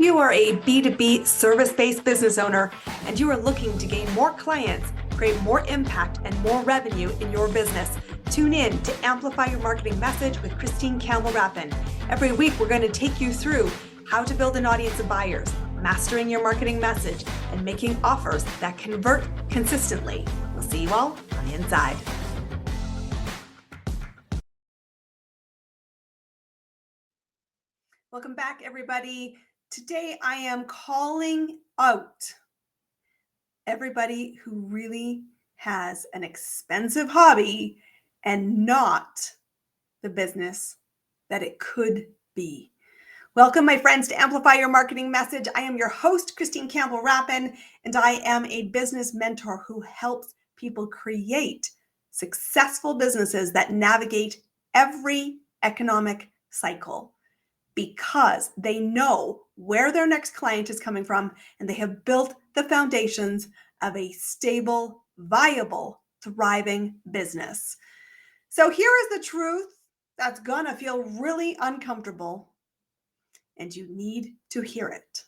You are a B2B service-based business owner and you are looking to gain more clients, create more impact, and more revenue in your business. Tune in to Amplify Your Marketing Message with Christine Campbell-Rappin. Every week, we're going to take you through how to build an audience of buyers, mastering your marketing message, and making offers that convert consistently. We'll see you all on the inside. Welcome back, everybody. Today, I am calling out everybody who really has an expensive hobby and not the business that it could be. Welcome, my friends, to Amplify Your Marketing Message. I am your host, Christine Campbell-Rappin, and I am a business mentor who helps people create successful businesses that navigate every economic cycle, because they know where their next client is coming from and they have built the foundations of a stable, viable, thriving business. So here is the truth that's gonna feel really uncomfortable, and you need to hear it.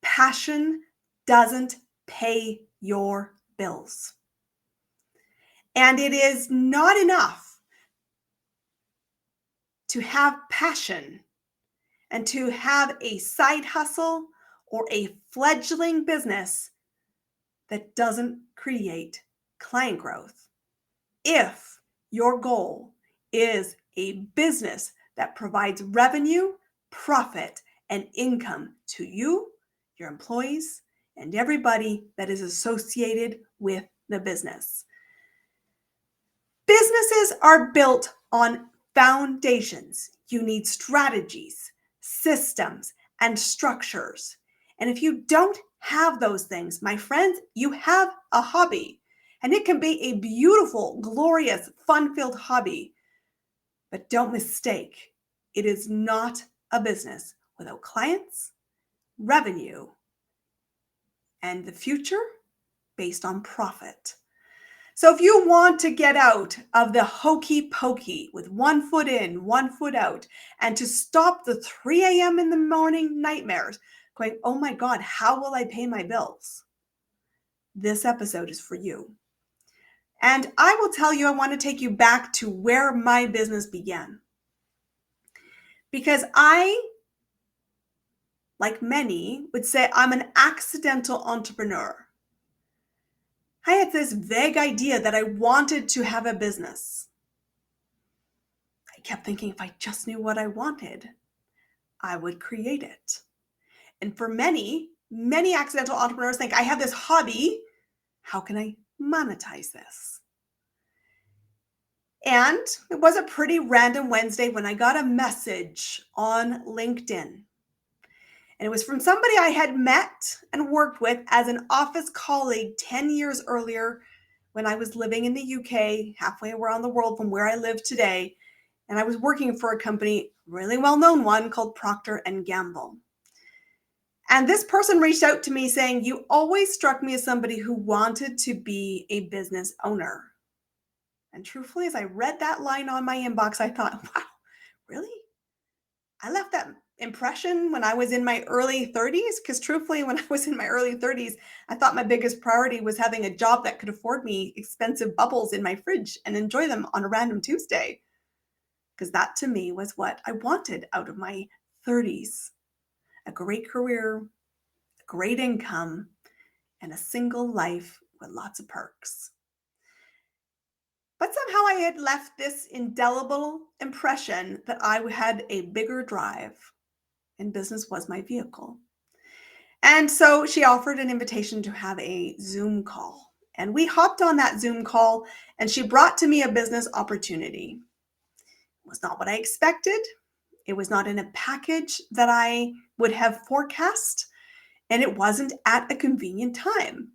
Passion doesn't pay your bills. And it is not enough to have passion and to have a side hustle or a fledgling business that doesn't create client growth. If your goal is a business that provides revenue, profit, and income to you, your employees, and everybody that is associated with the business. Businesses are built on foundations. You need strategies, systems, and structures. And if you don't have those things, my friends, you have a hobby. And it can be a beautiful, glorious, fun-filled hobby. But don't mistake, it is not a business without clients, revenue, and the future based on profit. So if you want to get out of the hokey pokey with 1 foot in, 1 foot out, and to stop the 3 a.m. in the morning nightmares going, oh my God, how will I pay my bills? This episode is for you. And I will tell you, I want to take you back to where my business began. Because I, like many, would say I'm an accidental entrepreneur. I had this vague idea that I wanted to have a business. I kept thinking if I just knew what I wanted, I would create it. And for many accidental entrepreneurs think I have this hobby. How can I monetize this? And it was a pretty random Wednesday when I got a message on LinkedIn. And it was from somebody I had met and worked with as an office colleague 10 years earlier when I was living in the UK, halfway around the world from where I live today. And I was working for a company, really well-known one, called Procter & Gamble. And this person reached out to me saying, you always struck me as somebody who wanted to be a business owner. And truthfully, as I read that line on my inbox, I thought, wow, really? I left that impression when I was in my early 30s? Because truthfully, when I was in my early 30s, I thought my biggest priority was having a job that could afford me expensive bubbles in my fridge and enjoy them on a random Tuesday. Because that to me was what I wanted out of my 30s. A great career, a great income, and a single life with lots of perks. But somehow I had left this indelible impression that I had a bigger drive, and business was my vehicle. And so she offered an invitation to have a Zoom call. And we hopped on that Zoom call, and she brought to me a business opportunity. It was not what I expected. It was not in a package that I would have forecast, and it wasn't at a convenient time.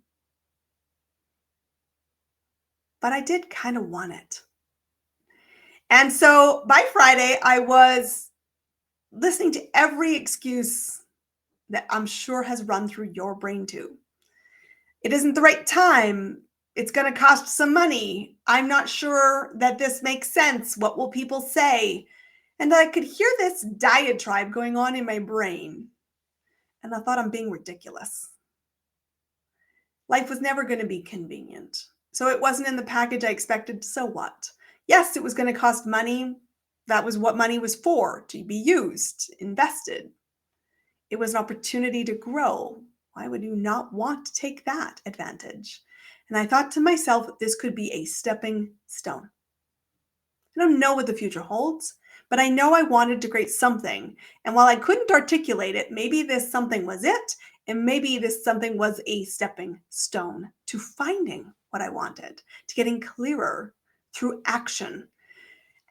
But I did kind of want it. And so by Friday, I was listening to every excuse that I'm sure has run through your brain too. It isn't the right time. It's going to cost some money. I'm not sure that this makes sense. What will people say? And I could hear this diatribe going on in my brain. And I thought, I'm being ridiculous. Life was never going to be convenient. So it wasn't in the package I expected. So what? Yes, it was going to cost money. That was what money was for, to be used, invested. It was an opportunity to grow. Why would you not want to take that advantage? And I thought to myself, this could be a stepping stone. I don't know what the future holds, but I know I wanted to create something. And while I couldn't articulate it, maybe this something was it, and maybe this something was a stepping stone to finding what I wanted, to getting clearer through action.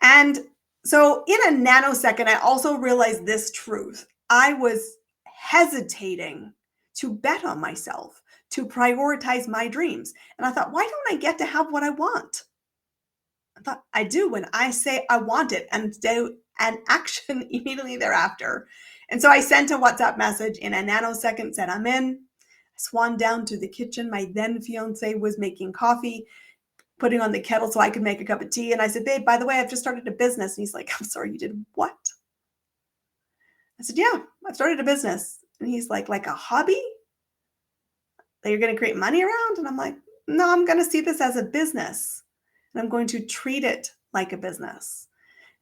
And so in a nanosecond, I also realized this truth. I was hesitating to bet on myself, to prioritize my dreams. And I thought, why don't I get to have what I want? I thought, I do when I say I want it and do an action immediately thereafter. And so I sent a WhatsApp message in a nanosecond, said, I'm in. I swan down to the kitchen. My then fiance was making coffee, putting on the kettle so I could make a cup of tea. And I said, babe, by the way, I've just started a business. And he's like, I'm sorry, you did what? I said, yeah, I've started a business. And he's like a hobby that you're going to create money around? And I'm like, no, I'm going to see this as a business. And I'm going to treat it like a business.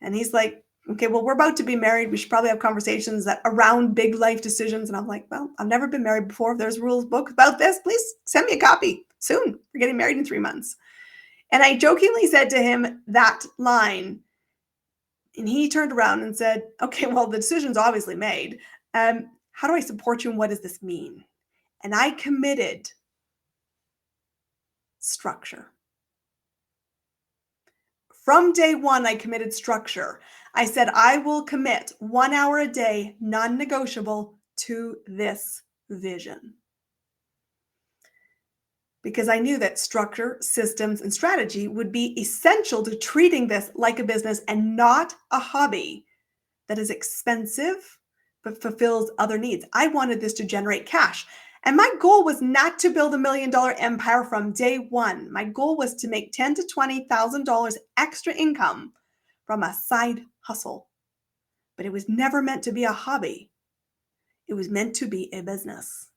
And he's like, okay, well, we're about to be married. We should probably have conversations that around big life decisions. And I'm like, well, I've never been married before. If there's a rules book about this, please send me a copy soon. We're getting married in 3 months. And I jokingly said to him that line. And he turned around and said, okay, well, the decision's obviously made. How do I support you and what does this mean? And I committed structure. From day one, I committed structure. I said, I will commit 1 hour a day, non-negotiable, to this vision. Because I knew that structure, systems, and strategy would be essential to treating this like a business and not a hobby that is expensive but fulfills other needs. I wanted this to generate cash. And my goal was not to build $1 million empire from day one. My goal was to make $10,000 to $20,000 extra income from a side hustle. But it was never meant to be a hobby. It was meant to be a business.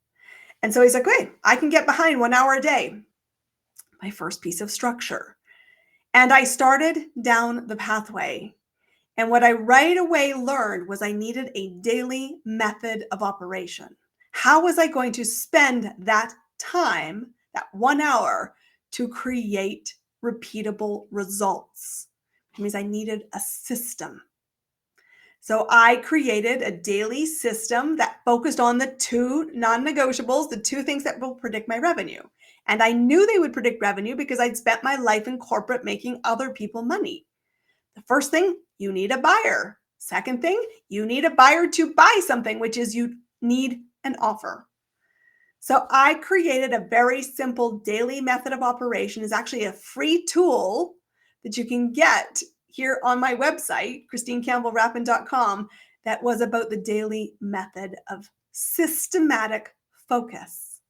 And so he's like, wait, I can get behind 1 hour a day. My first piece of structure. And I started down the pathway. And what I right away learned was I needed a daily method of operation. How was I going to spend that time, that 1 hour, to create repeatable results? Which means I needed a system. So I created a daily system that focused on the 2 non-negotiables, the 2 things that will predict my revenue. And I knew they would predict revenue because I'd spent my life in corporate making other people money. The first thing, you need a buyer. Second thing, you need a buyer to buy something, which is you need an offer. So I created a very simple daily method of operation. It's actually a free tool that you can get here on my website, ChristineCampbellRappin.com, that was about the daily method of systematic focus.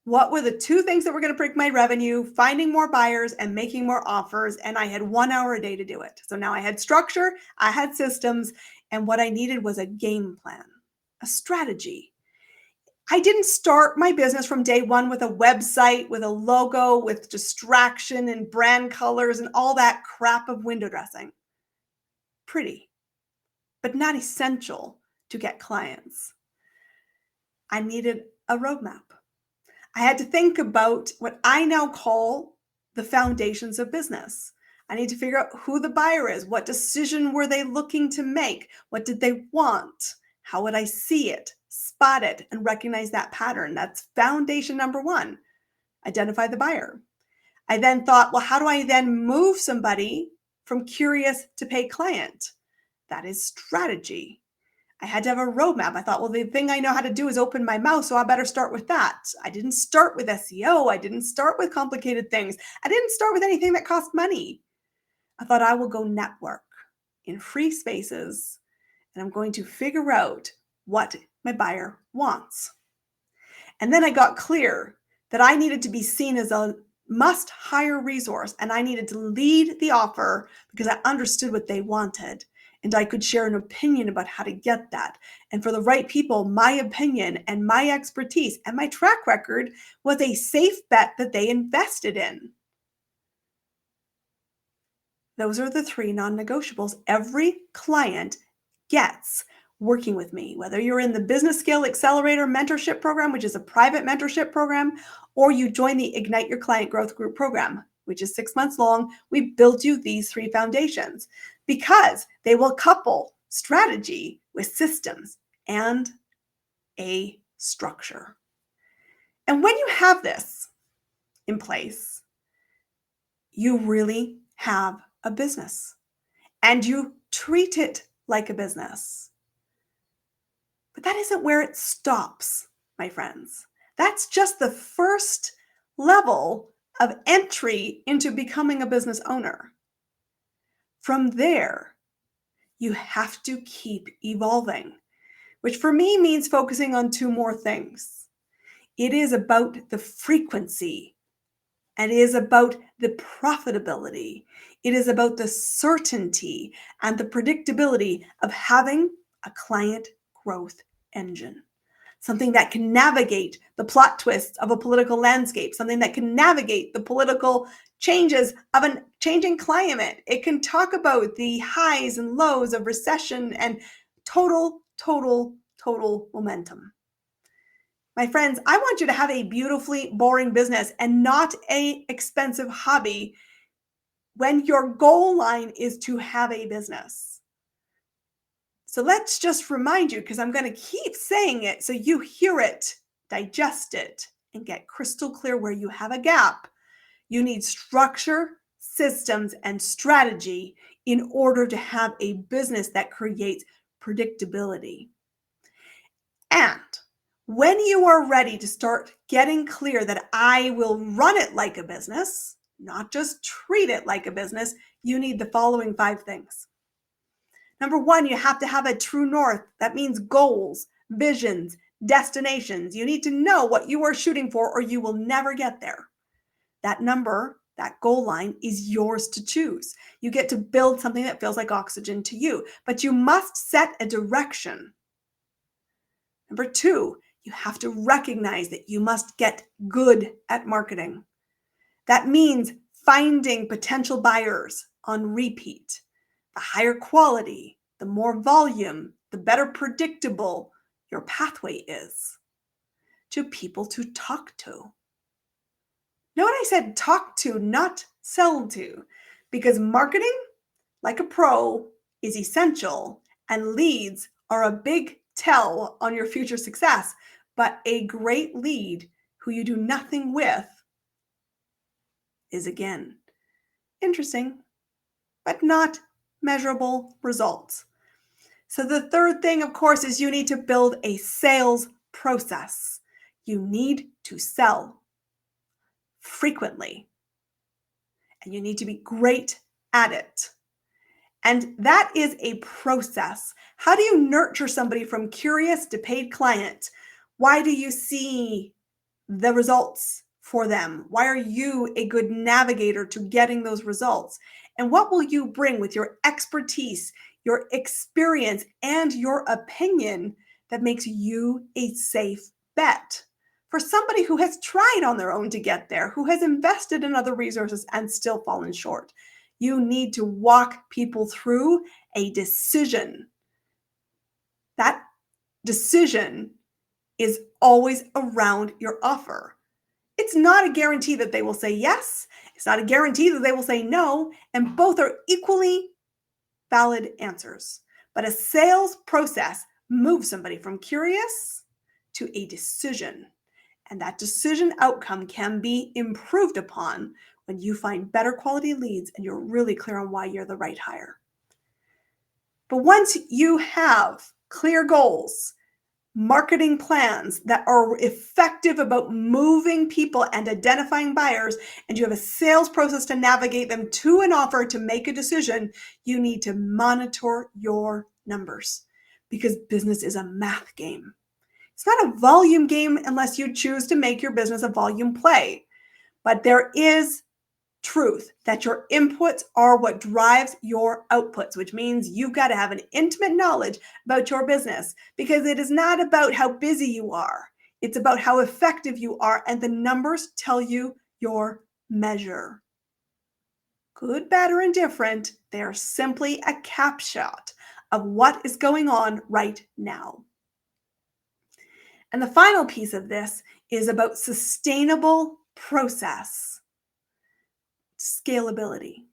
What were the 2 things that were going to predict my revenue? Finding more buyers and making more offers. And I had 1 hour a day to do it. So now I had structure, I had systems, and what I needed was a game plan, a strategy. I didn't start my business from day one with a website, with a logo, with distraction and brand colors and all that crap of window dressing. Pretty, but not essential to get clients. I needed a roadmap. I had to think about what I now call the foundations of business. I need to figure out who the buyer is. What decision were they looking to make? What did they want? How would I see it, spot it, and recognize that pattern? That's foundation number 1. Identify the buyer. I then thought, well, how do I then move somebody from curious to paid client? That is strategy. I had to have a roadmap. I thought, well, the thing I know how to do is open my mouth, so I better start with that. I didn't start with SEO. I didn't start with complicated things. I didn't start with anything that cost money. I thought I will go network in free spaces, and I'm going to figure out what my buyer wants. And then I got clear that I needed to be seen as a must-hire resource, and I needed to lead the offer because I understood what they wanted. and I could share an opinion about how to get that. And for the right people, my opinion and my expertise and my track record was a safe bet that they invested in. Those are the 3 non-negotiables every client gets working with me, whether you're in the Business Skill Accelerator Mentorship Program, which is a private mentorship program, or you join the Ignite Your Client Growth Group program, which is 6 months long. We build you these 3 foundations because they will couple strategy with systems and a structure. And when you have this in place, you really have a business and you treat it like a business. But that isn't where it stops, my friends. That's just the first level of entry into becoming a business owner. From there, you have to keep evolving, which for me means focusing on 2 more things. It is about the frequency, and it is about the profitability. It is about the certainty and the predictability of having a client growth engine, something that can navigate the plot twists of a political landscape, something that can navigate the political changes of a changing climate. It can talk about the highs and lows of recession and total momentum. My friends, I want you to have a beautifully boring business and not an expensive hobby when your goal line is to have a business. So let's just remind you, because I'm going to keep saying it so you hear it, digest it, and get crystal clear where you have a gap. You need structure, systems, and strategy in order to have a business that creates predictability. And when you are ready to start getting clear that I will run it like a business, not just treat it like a business, you need the following 5 things. Number 1, you have to have a true north. That means goals, visions, destinations. You need to know what you are shooting for or you will never get there. That number, that goal line is yours to choose. You get to build something that feels like oxygen to you, but you must set a direction. Number 2, you have to recognize that you must get good at marketing. That means finding potential buyers on repeat. The higher quality, the more volume, the better predictable your pathway is to people to talk to. Note I said talk to, not sell to, because marketing, like a pro, is essential and leads are a big tell on your future success. But a great lead who you do nothing with is, again, interesting, but not measurable results. So the third thing, of course, is you need to build a sales process. You need to sell frequently, and you need to be great at it. And that is a process. How do you nurture somebody from curious to paid client? Why do you see the results for them? Why are you a good navigator to getting those results? And what will you bring with your expertise, your experience, and your opinion that makes you a safe bet for somebody who has tried on their own to get there, who has invested in other resources and still fallen short? You need to walk people through a decision. That decision is always around your offer. It's not a guarantee that they will say yes. It's not a guarantee that they will say no. And both are equally valid answers. But a sales process moves somebody from curious to a decision. And that decision outcome can be improved upon when you find better quality leads and you're really clear on why you're the right hire. But once you have clear goals, marketing plans that are effective about moving people and identifying buyers, and you have a sales process to navigate them to an offer to make a decision, you need to monitor your numbers because business is a math game. It's not a volume game unless you choose to make your business a volume play, but there is truth that your inputs are what drives your outputs, which means you've got to have an intimate knowledge about your business, because it is not about how busy you are. It's about how effective you are, and the numbers tell you your measure. Good, bad, or indifferent, they are simply a capshot of what is going on right now. And the final piece of this is about sustainable process, scalability.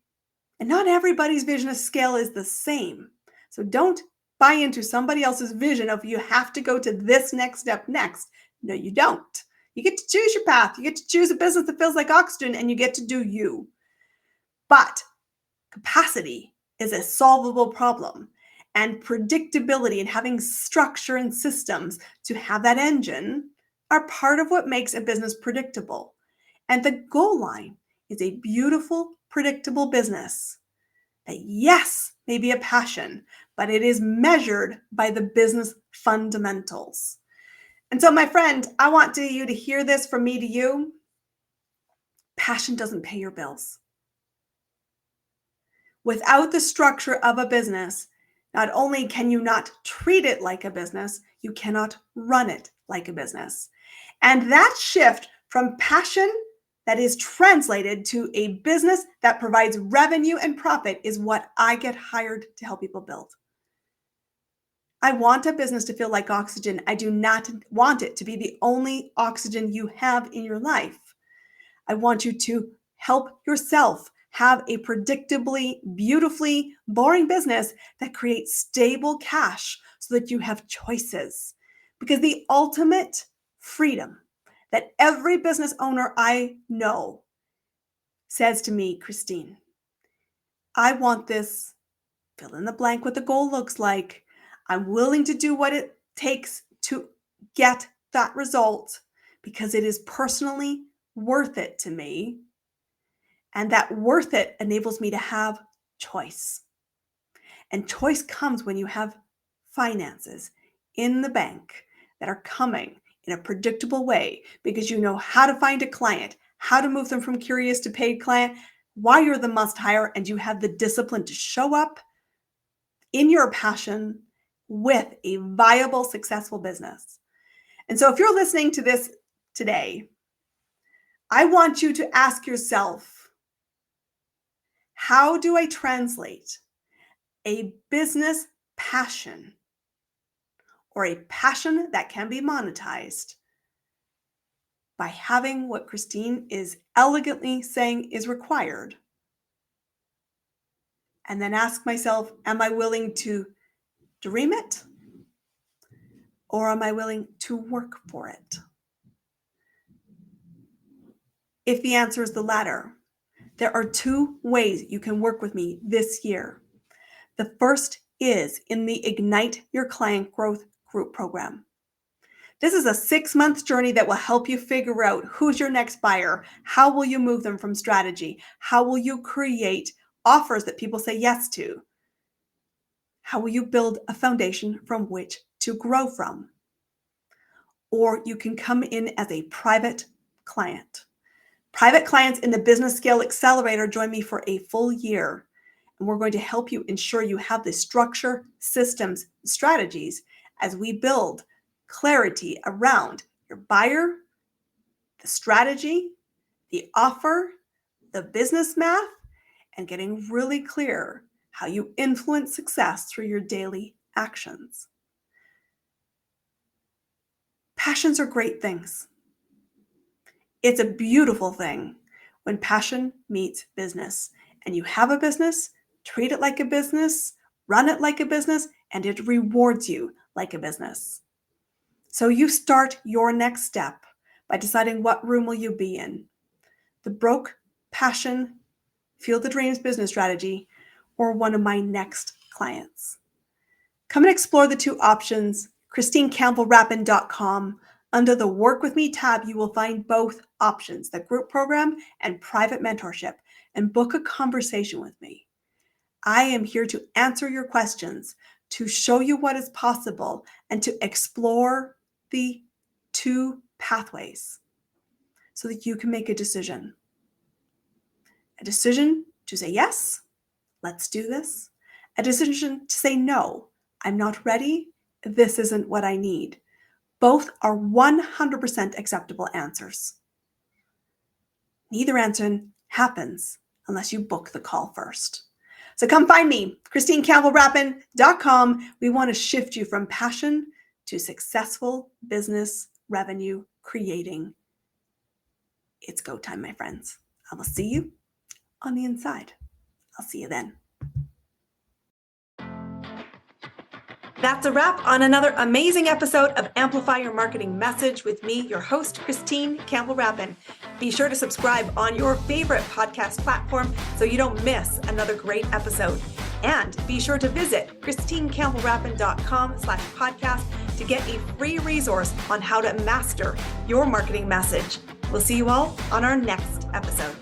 And not everybody's vision of scale is the same. So don't buy into somebody else's vision of you have to go to this next step next. No, you don't. You get to choose your path. You get to choose a business that feels like oxygen, and you get to do you. But capacity is a solvable problem. And predictability and having structure and systems to have that engine are part of what makes a business predictable. And the goal line is a beautiful, predictable business that, yes, may be a passion, but it is measured by the business fundamentals. And so, my friend, I want you to hear this from me to you. Passion doesn't pay your bills. Without the structure of a business, not only can you not treat it like a business, you cannot run it like a business. And that shift from passion that is translated to a business that provides revenue and profit is what I get hired to help people build. I want a business to feel like oxygen. I do not want it to be the only oxygen you have in your life. I want you to help yourself have a predictably, beautifully boring business that creates stable cash so that you have choices. Because the ultimate freedom that every business owner I know says to me, Christine, I want this, fill in the blank what the goal looks like. I'm willing to do what it takes to get that result because it is personally worth it to me. And that worth it enables me to have choice. And choice comes when you have finances in the bank that are coming in a predictable way because you know how to find a client, how to move them from curious to paid client, why you're the must hire, and you have the discipline to show up in your passion with a viable, successful business. And so if you're listening to this today, I want you to ask yourself, how do I translate a business passion or a passion that can be monetized by having what Christine is elegantly saying is required? And then ask myself, am I willing to dream it or am I willing to work for it? If the answer is the latter, there are two ways you can work with me this year. The first is in the Ignite Your Client Growth Group program. This is a 6-month journey that will help you figure out who's your next buyer, how will you move them from strategy, how will you create offers that people say yes to, how will you build a foundation from which to grow from. Or you can come in as a private client. Private clients in the Business Scale Accelerator join me for a full year, and we're going to help you ensure you have the structure, systems, strategies as we build clarity around your buyer, the strategy, the offer, the business math, and getting really clear how you influence success through your daily actions. Passions are great things. It's a beautiful thing when passion meets business, and you have a business, treat it like a business, run it like a business, and it rewards you like a business. So you start your next step by deciding what room will you be in. The Broke Passion, Feel the Dreams business strategy, or one of my next clients. Come and explore the two options, ChristineCampbellRappin.com. Under the Work With Me tab, you will find both options, the group program and private mentorship, and book a conversation with me. I am here to answer your questions, to show you what is possible, and to explore the two pathways so that you can make a decision. A decision to say yes, let's do this. A decision to say no, I'm not ready, this isn't what I need. Both are 100% acceptable answers. Neither answer happens unless you book the call first. So come find me, ChristineCampbellRappin.com. We want to shift you from passion to successful business revenue creating. It's go time, my friends. I will see you on the inside. I'll see you then. That's a wrap on another amazing episode of Amplify Your Marketing Message with me, your host, Christine Campbell-Rappin. Be sure to subscribe on your favorite podcast platform so you don't miss another great episode. And be sure to visit ChristineCampbellRappin.com/podcast to get a free resource on how to master your marketing message. We'll see you all on our next episode.